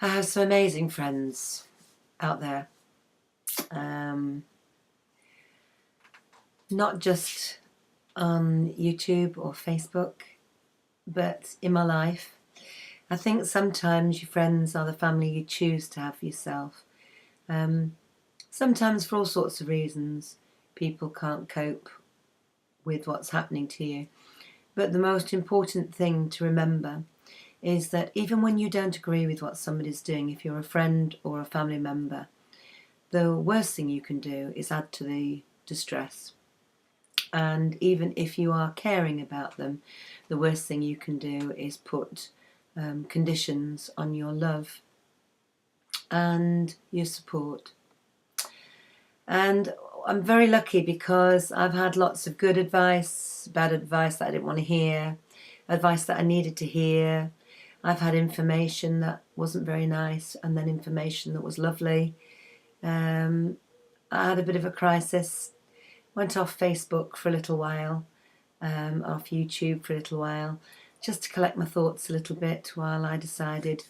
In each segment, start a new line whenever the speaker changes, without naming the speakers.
I have some amazing friends out there. Not just on YouTube or Facebook, but in my life. I think sometimes your friends are the family you choose to have for yourself. Sometimes for all sorts of reasons, people can't cope with what's happening to you. But the most important thing to remember is that even when you don't agree with what somebody's doing, if you're a friend or a family member, the worst thing you can do is add to the distress. And even if you are caring about them, the worst thing you can do is put conditions on your love and your support. And I'm very lucky because I've had lots of good advice, bad advice that I didn't want to hear, advice that I needed to hear. I've had information that wasn't very nice and then information that was lovely. I had a bit of a crisis, went off Facebook for a little while, off YouTube for a little while, just to collect my thoughts a little bit while I decided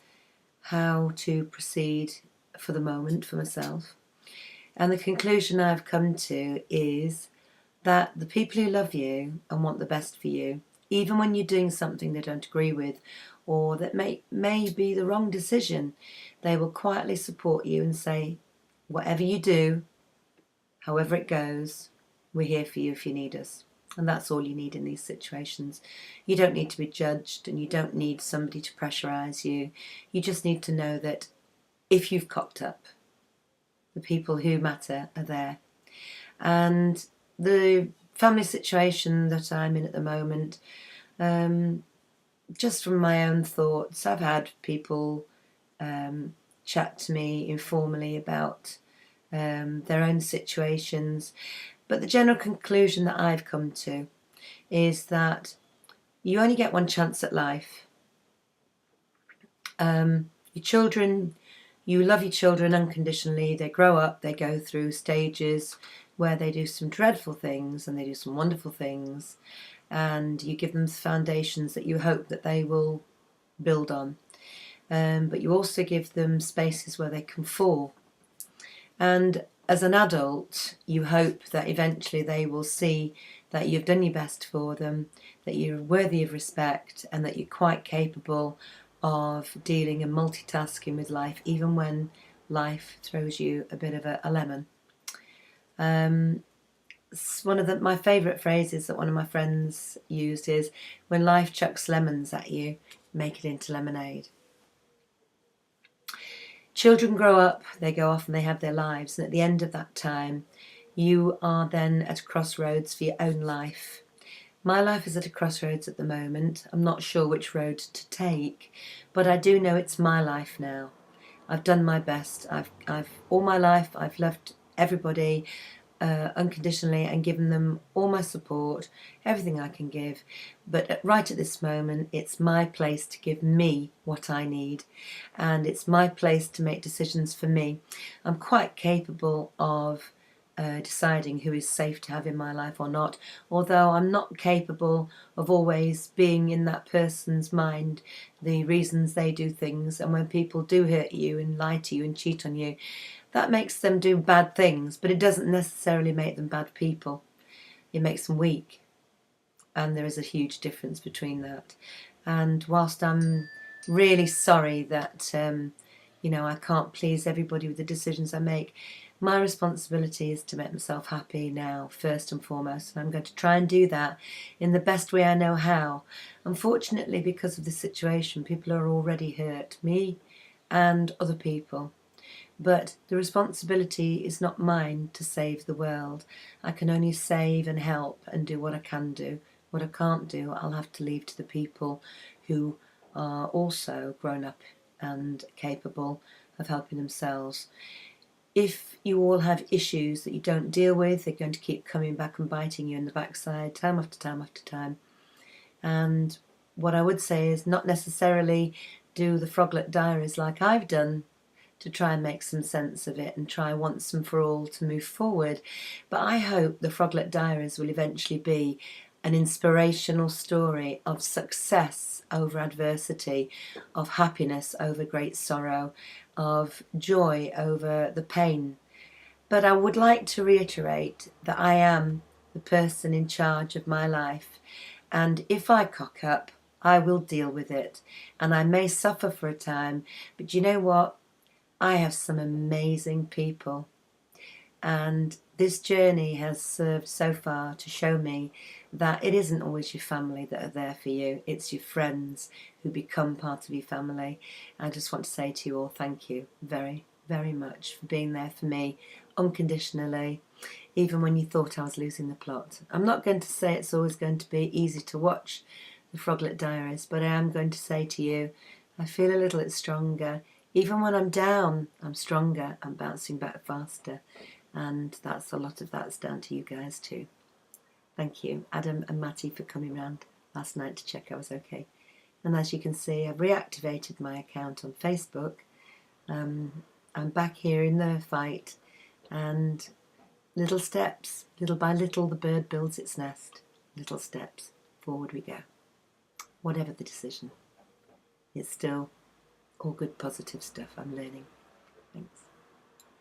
how to proceed for the moment for myself. And the conclusion I've come to is that the people who love you and want the best for you, even when you're doing something they don't agree with or that may be the wrong decision, they will quietly support you and say, whatever you do, however it goes, we're here for you if you need us. And that's all you need in these situations. You don't need to be judged and you don't need somebody to pressurise you. You just need to know that if you've cocked up, the people who matter are there. And the family situation that I'm in at the moment, just from my own thoughts, I've had people chat to me informally about their own situations. But the general conclusion that I've come to is that you only get one chance at life. Your children, you love your children unconditionally. They grow up, they go through stages where they do some dreadful things and they do some wonderful things, and you give them foundations that you hope that they will build on. But you also give them spaces where they can fall. And as an adult, you hope that eventually they will see that you've done your best for them, that you're worthy of respect, and that you're quite capable of dealing and multitasking with life, even when life throws you a bit of a lemon. One of my favourite phrases that one of my friends used is, when life chucks lemons at you, make it into lemonade. Children grow up, they go off and they have their lives, and at the end of that time you are then at a crossroads for your own life. My life is at a crossroads at the moment. I'm not sure which road to take, but I do know it's my life now. I've done my best. I've all my life I've loved everybody unconditionally and given them all my support, everything I can give. But right at this moment, it's my place to give me what I need, and it's my place to make decisions for me. I'm quite capable of deciding who is safe to have in my life or not, although I'm not capable of always being in that person's mind, the reasons they do things. And when people do hurt you and lie to you and cheat on you, that makes them do bad things, but it doesn't necessarily make them bad people. It makes them weak. And there is a huge difference between that. And whilst I'm really sorry that, I can't please everybody with the decisions I make, my responsibility is to make myself happy now, first and foremost. And I'm going to try and do that in the best way I know how. Unfortunately, because of the situation, people are already hurt, me and other people. But the responsibility is not mine to save the world. I can only save and help and do what I can do. What I can't do, I'll have to leave to the people who are also grown up and capable of helping themselves. If you all have issues that you don't deal with, they're going to keep coming back and biting you in the backside time after time after time. And what I would say is not necessarily do the Froglet Diaries like I've done to try and make some sense of it and try once and for all to move forward. But I hope the Froglet Diaries will eventually be an inspirational story of success over adversity, of happiness over great sorrow, of joy over the pain. But I would like to reiterate that I am the person in charge of my life, and if I cock up, I will deal with it, and I may suffer for a time, but you know what? I have some amazing people, and this journey has served so far to show me that it isn't always your family that are there for you, it's your friends who become part of your family. I just want to say to you all, thank you very, very much for being there for me unconditionally, even when you thought I was losing the plot. I'm not going to say it's always going to be easy to watch the Froglet Diaries, but I am going to say to you, I feel a little bit stronger. Even when I'm down, I'm stronger, I'm bouncing back faster. And that's a lot of that's down to you guys too. Thank you, Adam and Matty, for coming round last night to check I was okay. And as you can see, I've reactivated my account on Facebook. I'm back here in the fight, and little steps, little by little, the bird builds its nest. Little steps, forward we go. Whatever the decision, it's still all good positive stuff I'm learning. Thanks.